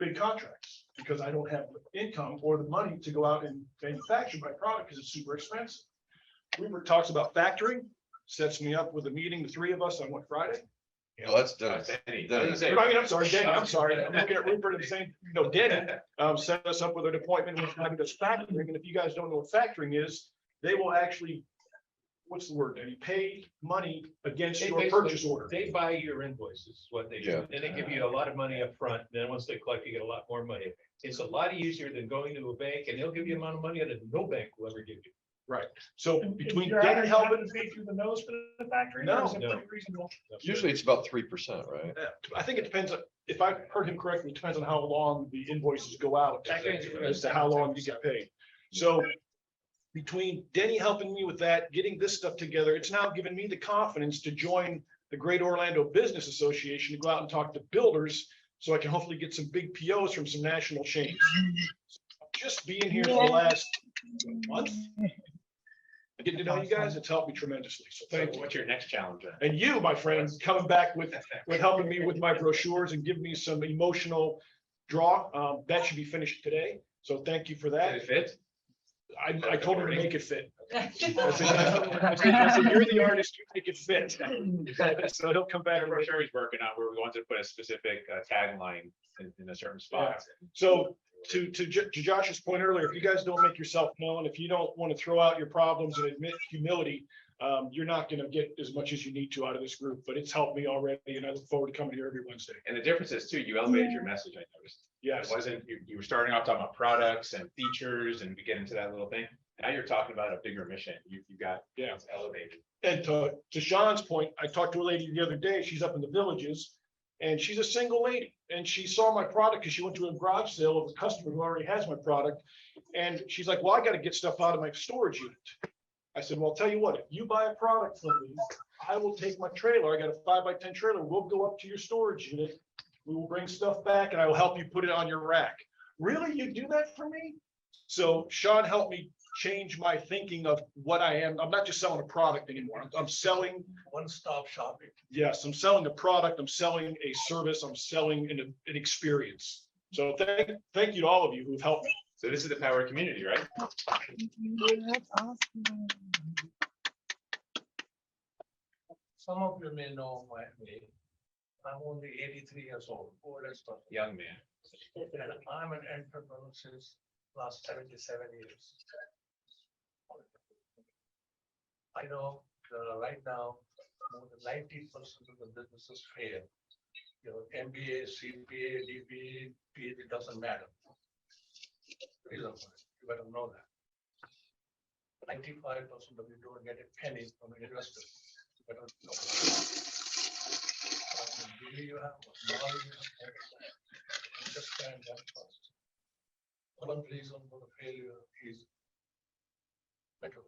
big contracts because I don't have the income or the money to go out and manufacture my product because it's super expensive. Rupert talks about factoring, sets me up with a meeting, the three of us on what, Friday? Oh, that's Dennis. Dennis. I mean, I'm sorry, Danny, I'm sorry. I'm looking at Rupert and saying, no, Danny, set us up with an appointment with somebody that's factoring. And if you guys don't know what factoring is, they will actually, what's the word, Danny? Pay money against They your basically- purchase order. They buy your invoices, is what they Yeah. do. Then they give you a lot of money up front. Then once they collect, you get a lot more money. It's a lot easier than going to a bank and they'll give you an amount of money that no bank will ever give you. Right. So And between you're Danny either helping, having to pay through the nose for the factory. No. or is it No. pretty reasonable? Usually it's about 3%, right? I think it depends, if I heard him correctly, it depends on how long the invoices go out as to how long you get paid. So between Denny helping me with that, getting this stuff together, it's now given me the confidence to join the Great Orlando Business Association to go out and talk to builders so I can hopefully get some big POs from some national chains. Just being here for the last month, getting to know you guys, it's helped me tremendously. So thank you. What's your next challenge then? And you, my friend, coming back with helping me with my brochures and giving me some emotional draw. That should be finished today. So thank you for Did that. it fit? I told him to make it fit. I said, you're the artist, you make it fit. So he'll come back. I'm sure he's working on where we wanted to put a specific tagline in a certain spot. So to Josh's point earlier, if you guys don't make yourself known, if you don't want to throw out your problems and admit humility, you're not going to get as much as you need to out of this group, but it's helped me already. And I look forward to coming here every Wednesday. And the difference is too, you elevated your message, I noticed. Yes. It wasn't, you were starting off talking about products and features and we get into that little thing. Now you're talking about a bigger mission. You got, Yeah. it's elevated. And to Sean's point, I talked to a lady the other day, she's up in the Villages, and she's a single lady, and she saw my product because she went to a garage sale of a customer who already has my product. And she's like, well, I got to get stuff out of my storage unit. I said, well, I'll tell you what, if you buy a product from me, I will take my trailer, I got a 5x10 trailer, we'll go up to your storage unit. We will bring stuff back and I will help you put it on your rack. Really? You do that for me? So Sean helped me change my thinking of what I am. I'm not just selling a product anymore. I'm selling. One-stop shopping. Yes, I'm selling a product. I'm selling a service. I'm selling an experience. So thank you to all of you who've helped me. So this is the power of community, right? Some of you may know my name. I'm only 83 years old, oldest person. Young man. And I'm an entrepreneur since last 77 years. I know right now, more than 90% of the businesses fail. You know, MBA, CPA, DBA, PhD, it doesn't matter. Reason for it, you better know that. 95% of you don't get a penny from an investor. You better know that. What degree you have, what knowledge you have, understand that first. One reason for the failure is better.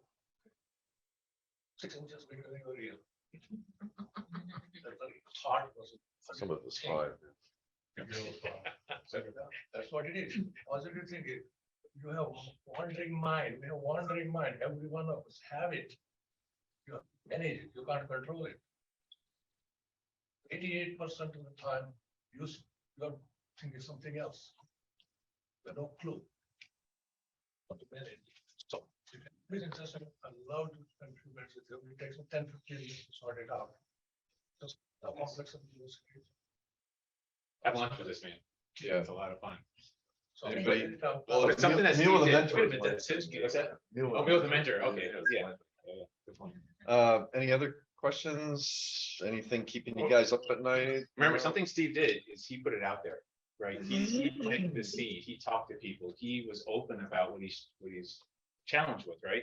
6 inches bigger than your ear. That's hard person. Some of it's fine. That's what it is. Positive thinking. You have wandering mind. We have wandering mind. Every one of us have it. You manage it. You can't control it. 88% of the time, you're thinking something else. You have no clue what to manage. So, it's interesting. I love to contribute with you. It takes 10-15 years to sort it out. Just the complexity of the situation. Have lunch with this man. Yeah. It's a lot of fun. So, Anybody- Well, Well, it's something that's. meal with a Wait mentor. minute, that's his, what's that? Meal with Oh, a meal with the mentor. mentor. Okay, yeah. Good point. Any other questions? Anything keeping you guys up at night? Remember, something Steve did is he put it out there. right? He planted the seed, he talked to people, he was open about what he's challenged with, right?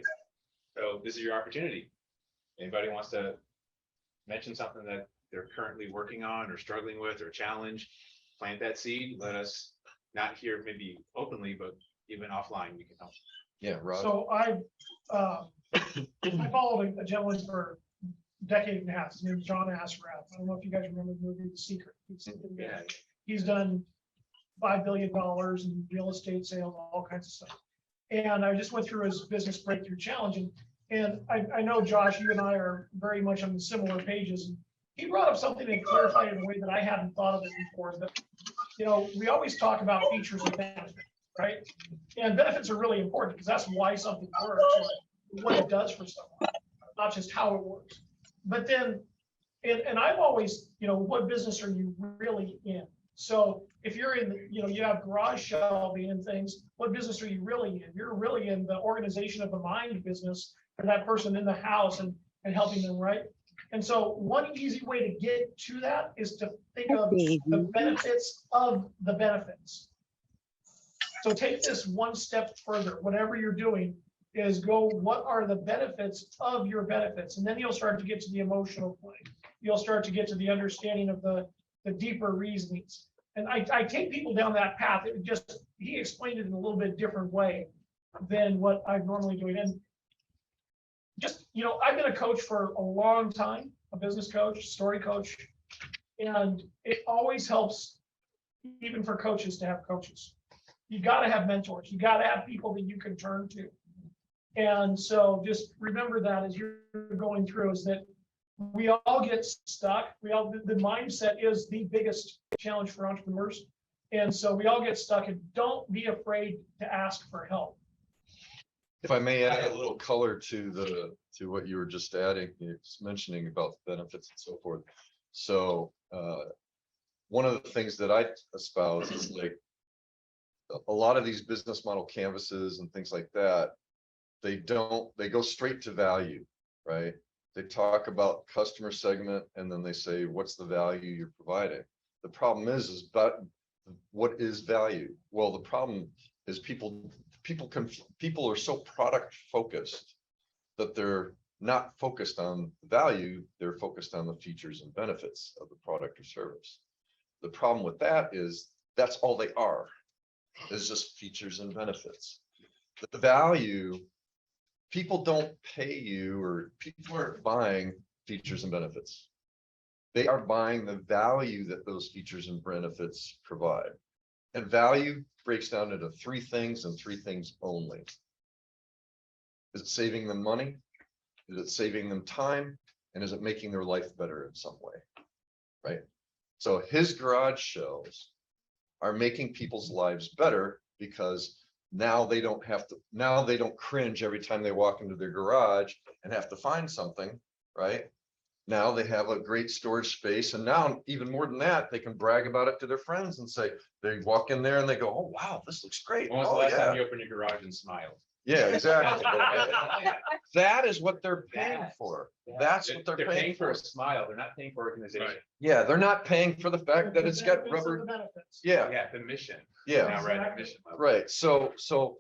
So this is your opportunity. Anybody wants to mention something that they're currently working on or struggling with or challenge, plant that seed, let us not hear maybe openly, but even offline, we can help. Yeah, Rob. So I followed a gentleman for a decade and a half. His name is John Assaraf. I don't know if you guys remember the movie The Secret. Yeah. He's done $5 billion in real estate sales, all kinds of stuff. And I just went through his business breakthrough challenge, and I know, Josh, you and I are very much on the similar pages. And he brought up something and clarified it in a way that I hadn't thought of it before. But we always talk about features and benefits, right? And benefits are really important because that's why something works, or what it does for someone, not just how it works. But then, and I've always, what business are you really in? So if you're in, you have garage shelving and things, what business are you really in? You're really in the organization of the mind business for that person in the house and helping them, right? And so one easy way to get to that is to think of the benefits of the benefits. So take this one step further. Whatever you're doing is go, what are the benefits of your benefits? And then you'll start to get to the emotional play. You'll start to get to the understanding of the deeper reasonings. And I take people down that path. He explained it in a little bit different way than what I'm normally doing. And just, I've been a coach for a long time, a business coach, story coach, and it always helps, even for coaches, to have coaches. You got to have mentors. You got to have people that you can turn to. And so just remember that as you're going through, is that we all get stuck. The mindset is the biggest challenge for entrepreneurs. And so we all get stuck, and don't be afraid to ask for help. If I may add a little color to what you were just adding, just mentioning about the benefits and so forth. So one of the things that I espouse is like a lot of these business model canvases and things like that, they go straight to value, right? They talk about customer segment and then they say, what's the value you're providing? The problem is but what is value? Well, the problem is people are so product focused that they're not focused on value, they're focused on the features and benefits of the product or service. The problem with that is that's all they are, is just features and benefits. The value, people don't pay you, or people aren't buying features and benefits. They are buying the value that those features and benefits provide. And value breaks down into three things and three things only. Is it saving them money? Is it saving them time? And is it making their life better in some way? Right? So his garage shelves are making people's lives better because now they don't cringe every time they walk into their garage and have to find something, right? Now they have a great storage space, and now even more than that, they can brag about it to their friends and say, they walk in there and they go, oh, wow, this looks great. When was the Oh, last yeah. time you opened your garage and smiled? Yeah, exactly. That is what they're paying for. That's what they're paying for for. a smile. They're not paying for organization. Yeah, they're not paying for the fact that it's got Benefits of rubber. the benefits. Yeah, Yeah, the mission. yeah. Now we're at the mission level. Right, so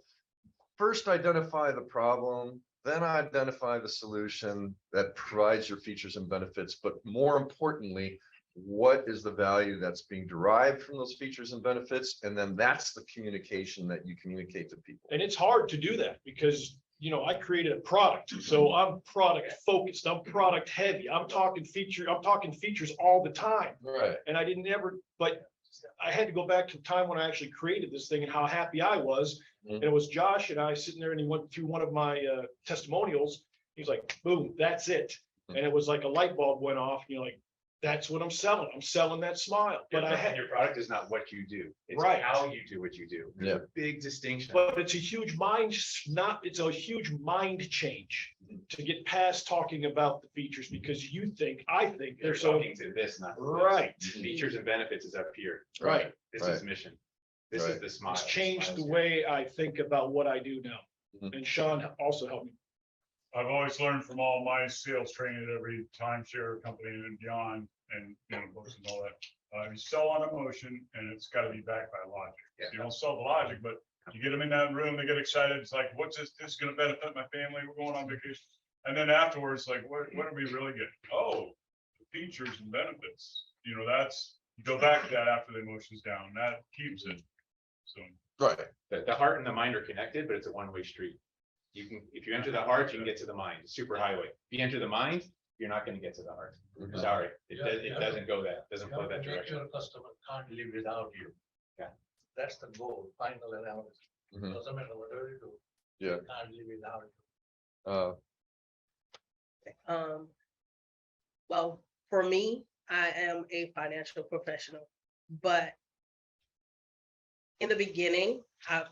first identify the problem, then identify the solution that provides your features and benefits, but more importantly, what is the value that's being derived from those features and benefits? And then that's the communication that you communicate to people. And it's hard to do that because, I created a product. So I'm product focused, I'm product heavy. I'm talking features all the time. Right. And but I had to go back to the time when I actually created this thing and how happy I was. Mhm. And it was Josh and I sitting there, and he went through one of my testimonials. He's like, boom, that's it. And it was like a light bulb went off, and you're like, that's what I'm selling. I'm selling that smile. But Your product is not what you do. It's Right. how you do what you do. There's Yeah. a big distinction. But it's a huge mind change to get past talking about the features, because I think They're they're so talking to this, not to this. right. Features and benefits is up here. Right. This Right. is mission. This is Right. the smile. It's changed the Smile's way I think about what I do now. Mhm. And Sean also helped me. I've always learned from all my sales training at every timeshare company and beyond, and books and all that. You sell on emotion and it's gotta be backed by logic. You don't sell the logic, but you get them in that room, they get excited. It's like, what's this? This is gonna benefit my family. We're going on vacation. And then afterwards, like, what are we really getting? Oh, the features and benefits. You know, you go back to that after the emotion's down. That keeps it. So. Right. The heart and the mind are connected, but it's a one-way street. You can, if you enter the heart, you can get to the mind, super highway. If you enter the mind, you're not gonna get to the heart. Sorry, it doesn't go that, doesn't flow that direction. Your customer can't live without you. Yeah. That's the goal, final analysis. Mhm. Doesn't matter whatever you do. Yeah. you Can't live without you. Well, for me, I am a financial professional, but in the beginning, I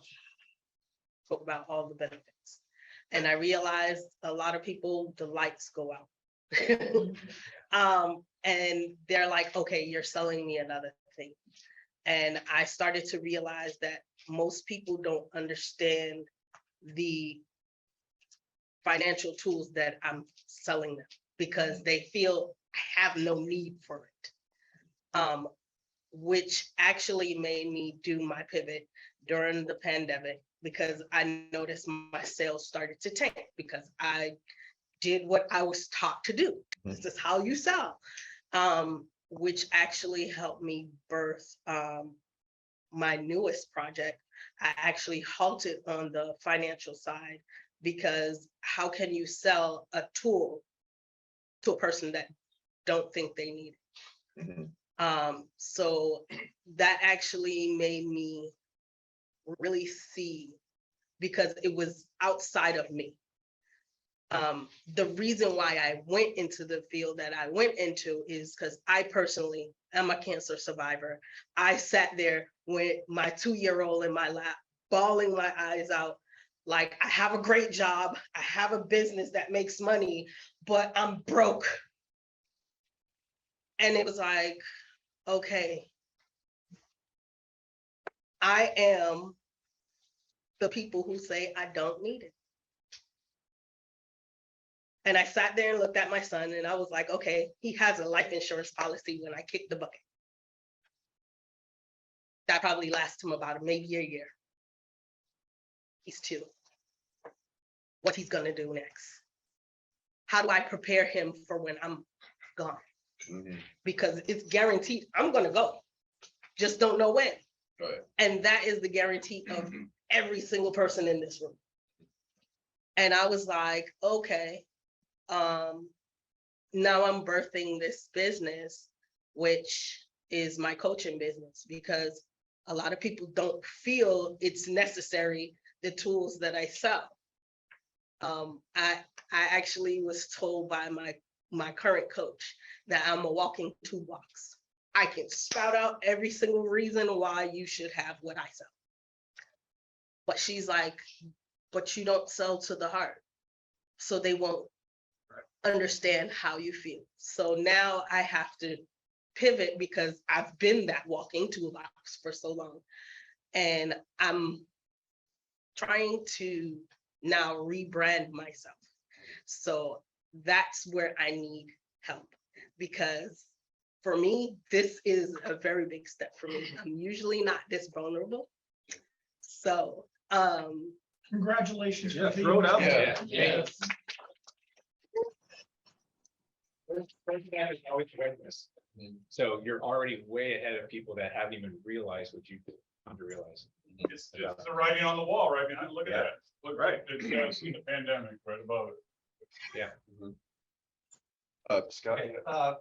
spoke about all the benefits. And I realized a lot of people, the lights go out. And they're like, okay, you're selling me another thing. And I started to realize that most people don't understand the financial tools that I'm selling them because they feel I have no need for it. Which actually made me do my pivot during the pandemic because I noticed my sales started to tank because I did what I was taught to do. This is how you sell, which actually helped me birth my newest project. I actually halted on the financial side because how can you sell a tool to a person that don't think they need it? So that actually made me really see, because it was outside of me. The reason why I went into the field that I went into is because I personally am a cancer survivor. I sat there with my 2-year-old in my lap, bawling my eyes out. Like, I have a great job, I have a business that makes money, but I'm broke. And it was like, okay, I am the people who say I don't need it. And I sat there and looked at my son and I was like, okay, he has a life insurance policy when I kick the bucket. That probably lasts him about maybe a year. He's 2. What he's gonna do next? How do I prepare him for when I'm gone? Because it's guaranteed I'm gonna go, just don't know when. Right. And that is the guarantee of every single person in this room. And I was like, okay, now I'm birthing this business, which is my coaching business, because a lot of people don't feel it's necessary, the tools that I sell. I actually was told by my current coach that I'm a walking toolbox. I can spout out every single reason why you should have what I sell. But she's like, but you don't sell to the heart, so they won't understand how you feel. So now I have to pivot because I've been that walking toolbox for so long. And I'm trying to now rebrand myself. So that's where I need help, because for me, this is a very big step for me. I'm usually not this vulnerable. So, congratulations. Yeah, throw it out there. Yeah. So you're already way ahead of people that haven't even realized what you've come to realize. It's the writing on the wall right behind. Look at Yeah. that. Look, right. It's the pandemic right above it. Yeah. Scott.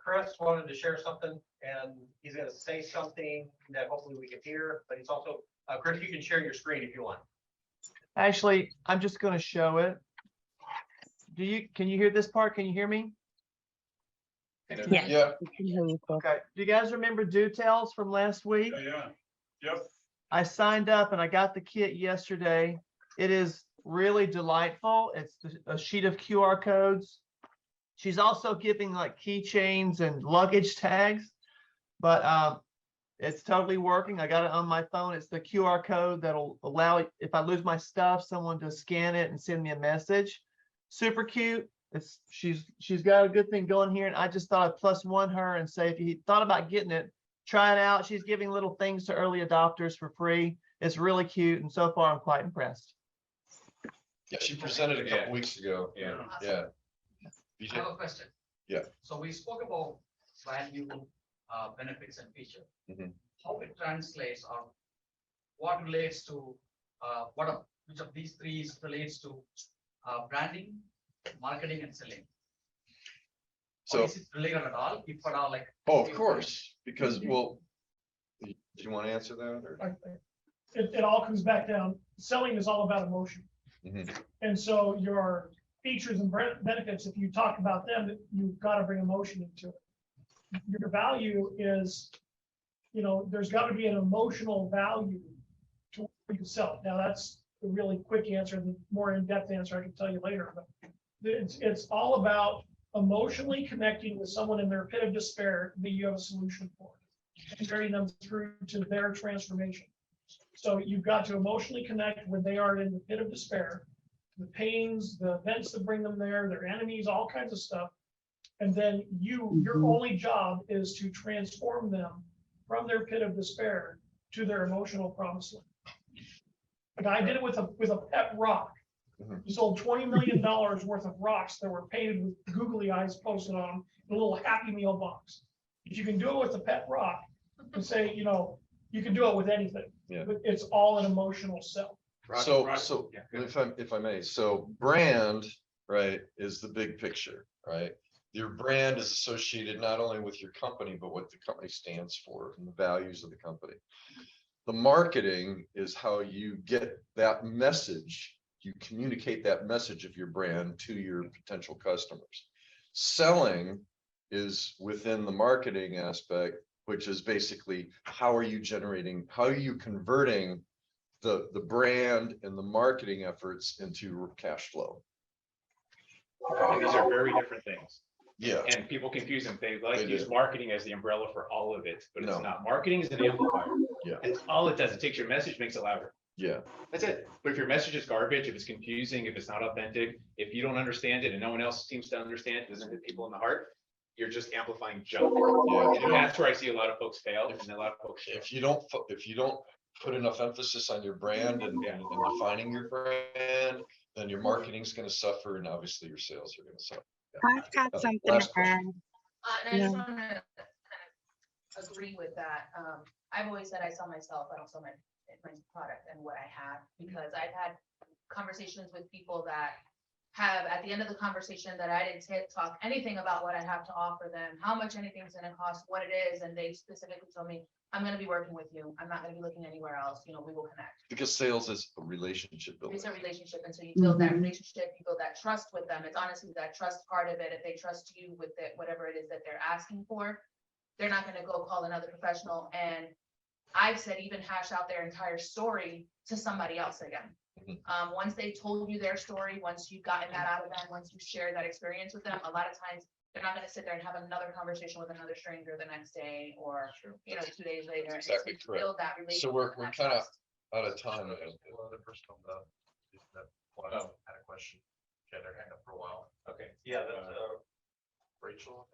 Chris wanted to share something and he's gonna say something that hopefully we can hear, but he's also, Chris, you can share your screen if you want. Actually, I'm just gonna show it. Can you hear this part? Can you hear me? Yeah. Yeah. Okay. Do you guys remember Details from last week? Yeah. Yep. I signed up and I got the kit yesterday. It is really delightful. It's a sheet of QR codes. She's also giving like keychains and luggage tags, but it's totally working. I got it on my phone. It's the QR code that'll allow, if I lose my stuff, someone to scan it and send me a message. Super cute. She's got a good thing going here, and I just thought I'd +1 her and say, if you thought about getting it, try it out. She's giving little things to early adopters for free. It's really cute, and so far I'm quite impressed. Yeah, she presented a couple weeks ago. Yeah. Yeah. I have a question. Yeah. So we spoke about value, benefits and feature. Mhm. How it translates or what relates to, which of these three relates to, branding, marketing and selling? Or So, is it related at all, if at all, like? oh, of course, because, well, do you want to answer that or? It all comes back down, selling is all about emotion. Mhm. And so your features and benefits, if you talk about them, you've got to bring emotion into it. Your value is, there's got to be an emotional value to what you sell. Now, that's a really quick answer. The more in-depth answer I can tell you later, but it's all about emotionally connecting with someone in their pit of despair that you have a solution for, and carrying them through to their transformation. So you've got to emotionally connect when they are in the pit of despair, the pains, the events that bring them there, their enemies, all kinds of stuff. And then your only job is to transform them from their pit of despair to their emotional promised land. Like I did it with a pet rock. We sold $20 million worth of rocks that were painted with googly eyes posted on them in a little Happy Meal box. If you can do it with a pet rock, and say, you can do it with anything. Yeah. But it's all an emotional sell. So if I may, so brand, right, is the big picture, right? Your brand is associated not only with your company, but what the company stands for and the values of the company. The marketing is how you get that message, you communicate that message of your brand to your potential customers. Selling is within the marketing aspect, which is basically how are you converting the brand and the marketing efforts into cash flow. And these are very different things. Yeah. And people confuse them. They like They to use do. marketing as the umbrella for all of it, but it's No. not. Marketing is an amplifier. Yeah. And all it does, it takes your message, makes it louder. Yeah. That's it. But if your message is garbage, if it's confusing, if it's not authentic, if you don't understand it and no one else seems to understand, it doesn't hit people in the heart, you're just amplifying junk. Yeah. And that's where I see a lot of folks fail, and a lot of folks fail. If you don't put enough emphasis on your brand and defining your brand, then your marketing's going to suffer, and obviously your sales are going to suffer. Yeah. I've got something Last to question. add. And I just Yeah. want to kind of agree with that. I've always said I sell myself, I don't sell my product and what I have, because I've had conversations with people that have, at the end of the conversation, that I didn't talk anything about what I have to offer them, how much anything's gonna cost, what it is, and they specifically told me, I'm gonna be working with you, I'm not gonna be looking anywhere else, we will connect. Because sales is a relationship building. It's a relationship, and so you build that relationship, you build that trust with them. It's honestly that trust part of it. If they trust you with it, whatever it is that they're asking for, they're not gonna go call another professional. And I've said even hash out their entire story to somebody else again. Once they told you their story, once you've gotten that out of them, once you share that experience with them, a lot of times they're not gonna sit there and have another conversation with another stranger the next day or, 2 days later. That's exactly It's to correct. build that relationship. So we're and that kind of trust. out of time. One other person on that had a question. She had their hand up for a while. Okay. Yeah, Rachel.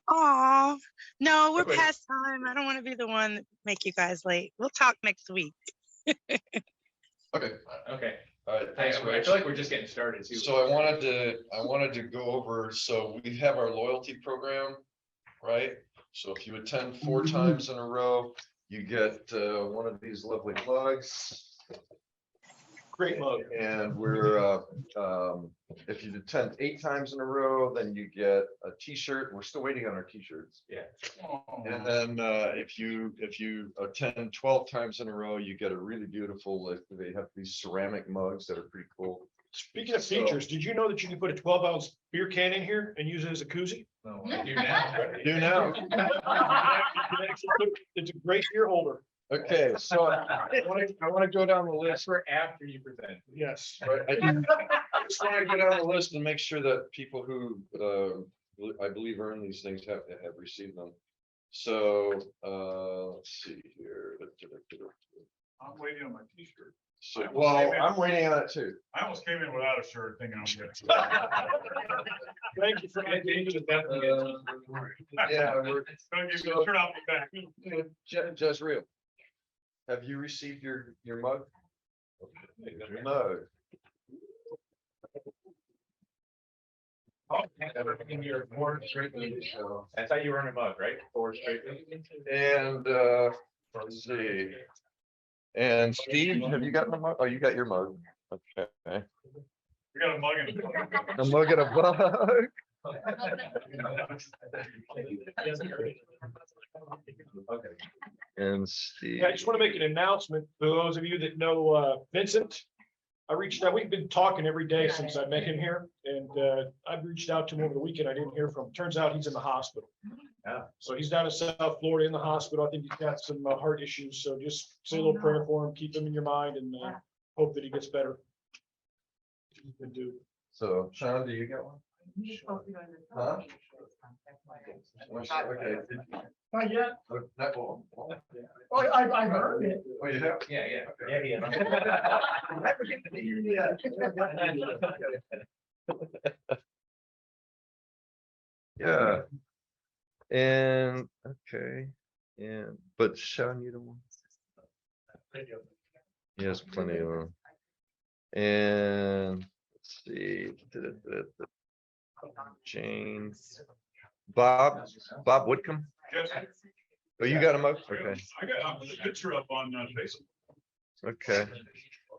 Oh, no, we're Okay. past time. I don't want to be the one that make you guys late. We'll talk next week. Okay. Okay. All right. Thanks, I Rich. feel like we're just getting started too. So I wanted to go over, so we have our loyalty program, right? So if you attend 4 times in a row, you get one of these lovely mugs. Great mug. And we're, if you attend 8 times in a row, then you get a t-shirt. We're still waiting on our t-shirts. Yeah. And then if you attend 12 times in a row, you get a really beautiful, they have these ceramic mugs that are pretty cool. Speaking of features, did you know that you can put a 12-ounce beer can in here and use it as a koozie? No, I do now. Do now. It's a great beer holder. Okay, so I want to go down the That's list. for after you present. Yes. Right, I just want to go down the list and make sure that people who I believe earn these things have received them. So let's see here. I'm waiting on my t-shirt. So, well, I'm waiting on it too. I almost came in without a shirt thinking I was gonna. Thank you for. Yeah, we're, Don't give me a shirt off the back. Jezreel. Have you received your mug? Your mug. In your board straight. I thought you were in a mug, right? Board straight. And, let's see. And Steve, have you gotten a mug? Oh, you got your mug. Okay. We got a mug in. A mug and a bug. Okay. And Steve. Yeah, I just want to make an announcement for those of you that know Vincent. I reached out, we've been talking every day since I met him here, and I've reached out to him over the weekend. I didn't hear from him. Turns out he's in the hospital. Yeah. So he's down in South Florida in the hospital. I think he's got some heart issues. So just say a little prayer for him, keep him in your mind, and hope that he gets better. Good dude. So Sean, do you get one? Huh? Okay. Not yet. That will. Oh, I heard it. Oh, you have? Yeah, Yeah. And, okay, and, but Sean, you don't want. Yes, plenty of them. And, let's see. Jane. Bob Whitcomb? Yes. Oh, you got him up? Okay, I got a picture up on Facebook. okay,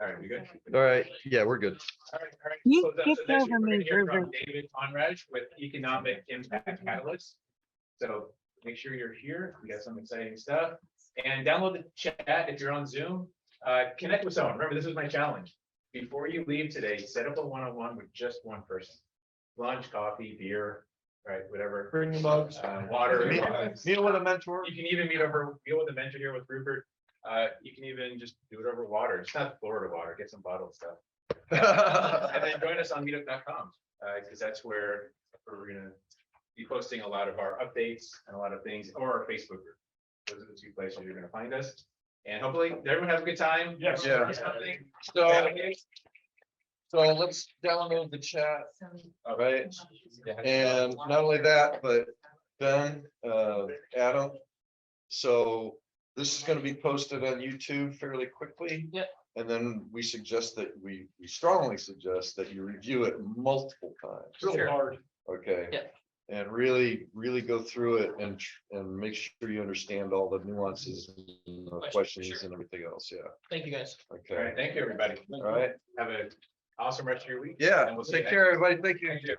All right, we good? all right, yeah, we're good. All right. You So skipped next over week we're me, gonna hear from Ruben. David Conrad with Economic Impact Catalyst. So make sure you're here. We got some exciting stuff. And download the chat if you're on Zoom. Connect with someone. Remember, this is my challenge. Before you leave today, set up a one-on-one with just one person. Lunch, coffee, beer, right, whatever. Bring your mugs. Water. Meet with a mentor. You can even meet with a mentor here with Rupert. You can even just do it over water. It's not Florida water, get some bottled stuff. And then join us on meetup.com, because that's where we're gonna be posting a lot of our updates and a lot of things, or our Facebook group. Those are the two places you're gonna find us. And hopefully everyone have a good time. Yes. Yeah. Something. So let's download the chat, all right? Yeah. And not only that, but Ben, Adam. So this is gonna be posted on YouTube fairly quickly. Yep. And then we suggest that we strongly suggest that you review it multiple times. Real hard. Okay. Yeah. And really go through it and make sure you understand all the nuances and the questions Sure. and everything else. Yeah. Thank you, guys. All Okay. right, thank you, everybody. All right. Have a awesome rest of your week. Yeah. And we'll see you Take next care, everybody. Thank you. Thank you.